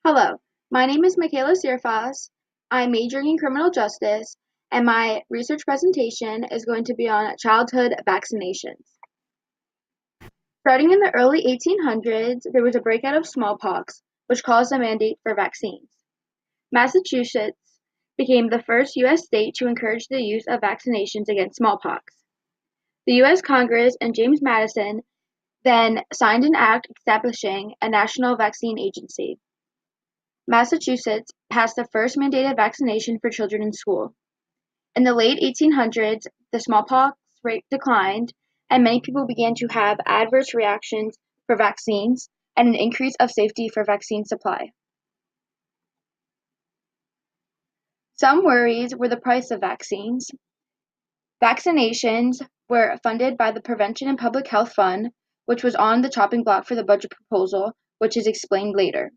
Hello, my name is McKayla. I'm majoring in criminal justice, and my research presentation is going to be on childhood vaccinations. Starting in the early 1800s, there was a breakout of smallpox, which caused a mandate for vaccines. Massachusetts became the first U.S. state to encourage the use of vaccinations against smallpox. The U.S. Congress and James Madison then signed an act establishing a national vaccine agency. Massachusetts passed the first mandated vaccination for children in school. In the late 1800s, the smallpox rate declined, and many people began to have adverse reactions for vaccines and an increase of safety for vaccine supply. Some worries were the price of vaccines. Vaccinations were funded by the Prevention and Public Health Fund, which was on the chopping block for the budget proposal, which is explained later.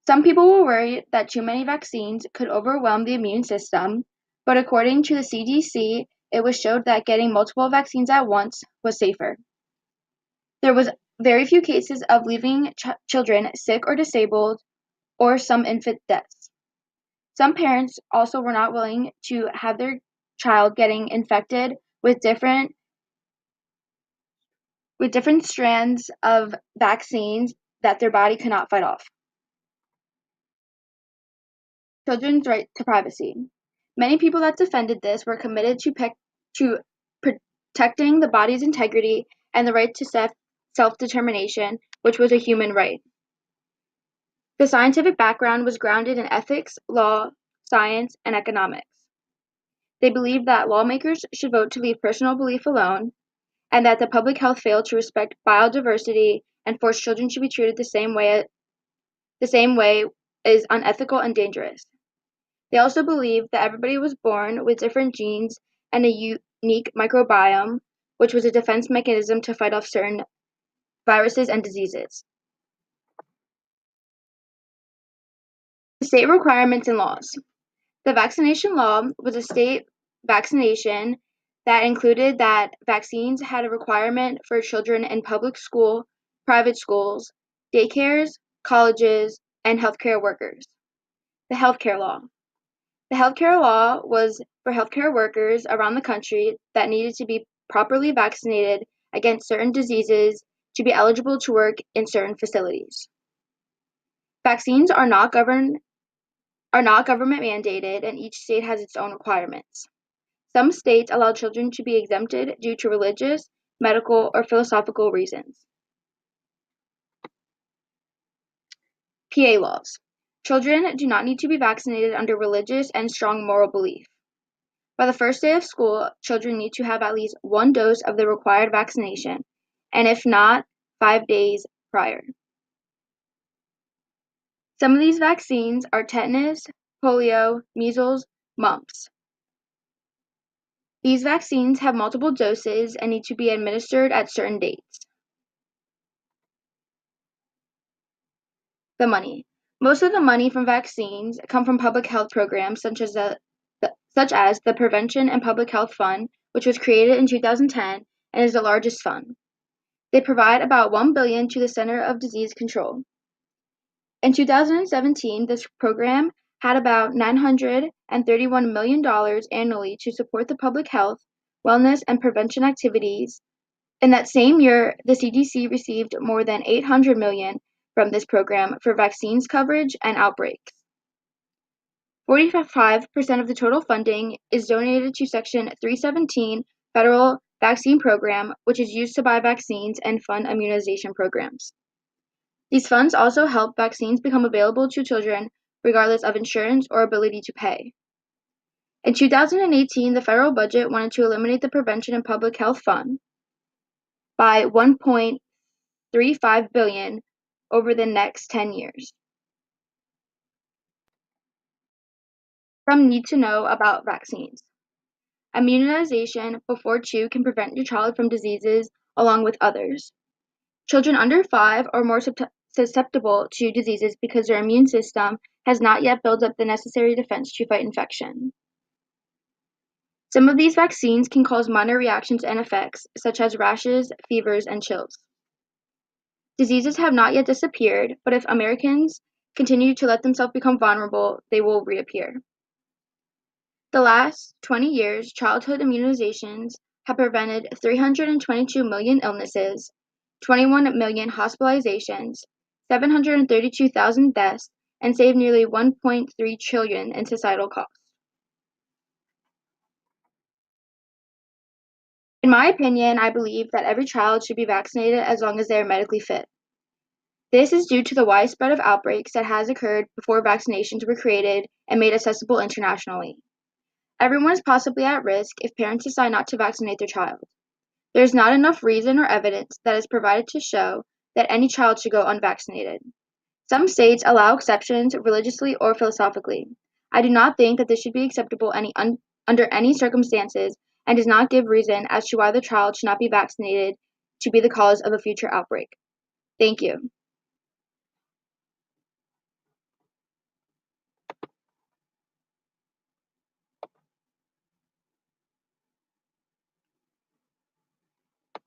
Some people were worried that too many vaccines could overwhelm the immune system, but according to the CDC, it was showed that getting multiple vaccines at once was safer. There was very few cases of leaving children sick or disabled, or some infant deaths. Some parents also were not willing to have their child getting infected with different strands of vaccines that their body could not fight off. Children's right to privacy. Many people that defended this were committed to protecting the body's integrity and the right to self-determination, which was a human right. The scientific background was grounded in ethics, law, science, and economics. They believed that lawmakers should vote to leave personal belief alone, and that the public health failed to respect biodiversity and forced children to be treated the same way is unethical and dangerous. They also believed that everybody was born with different genes and a unique microbiome, which was a defense mechanism to fight off certain viruses and diseases. State requirements and laws. The vaccination law was a state vaccination that included that vaccines had a requirement for children in public school, private schools, daycares, colleges, and healthcare workers. The healthcare law. The healthcare law was for healthcare workers around the country that needed to be properly vaccinated against certain diseases to be eligible to work in certain facilities. Vaccines are not government mandated, and each state has its own requirements. Some states allow children to be exempted due to religious, medical, or philosophical reasons. PA laws. Children do not need to be vaccinated under religious and strong moral belief. By the first day of school, children need to have at least one dose of the required vaccination, and if not, 5 days prior. Some of these vaccines are tetanus, polio, measles, mumps. These vaccines have multiple doses and need to be administered at certain dates. The money. Most of the money from vaccines come from public health programs such as the Prevention and Public Health Fund, which was created in 2010 and is the largest fund. They provide about $1 billion to the Center of Disease Control. In 2017, this program had about $931 million annually to support the public health, wellness, and prevention activities. In that same year, the CDC received more than $800 million from this program for vaccines coverage and outbreaks. 45% of the total funding is donated to Section 317 Federal Vaccine Program, which is used to buy vaccines and fund immunization programs. These funds also help vaccines become available to children regardless of insurance or ability to pay. In 2018, the federal budget wanted to eliminate the Prevention and Public Health Fund by $1.35 billion over the next 10 years. Some need to know about vaccines. Immunization before 2 can prevent your child from diseases along with others. Children under 5 are more susceptible to diseases because their immune system has not yet built up the necessary defense to fight infection. Some of these vaccines can cause minor reactions and effects, such as rashes, fevers, and chills. Diseases have not yet disappeared, but if Americans continue to let themselves become vulnerable, they will reappear. The last 20 years, childhood immunizations have prevented 322 million illnesses, 21 million hospitalizations, 732,000 deaths, and saved nearly 1.3 trillion in societal costs. In my opinion, I believe that every child should be vaccinated as long as they are medically fit. This is due to the widespread of outbreaks that has occurred before vaccinations were created and made accessible internationally. Everyone is possibly at risk if parents decide not to vaccinate their child. There is not enough reason or evidence that is provided to show that any child should go unvaccinated. Some states allow exceptions religiously or philosophically. I do not think that this should be acceptable under any circumstances and does not give reason as to why the child should not be vaccinated to be the cause of a future outbreak. Thank you.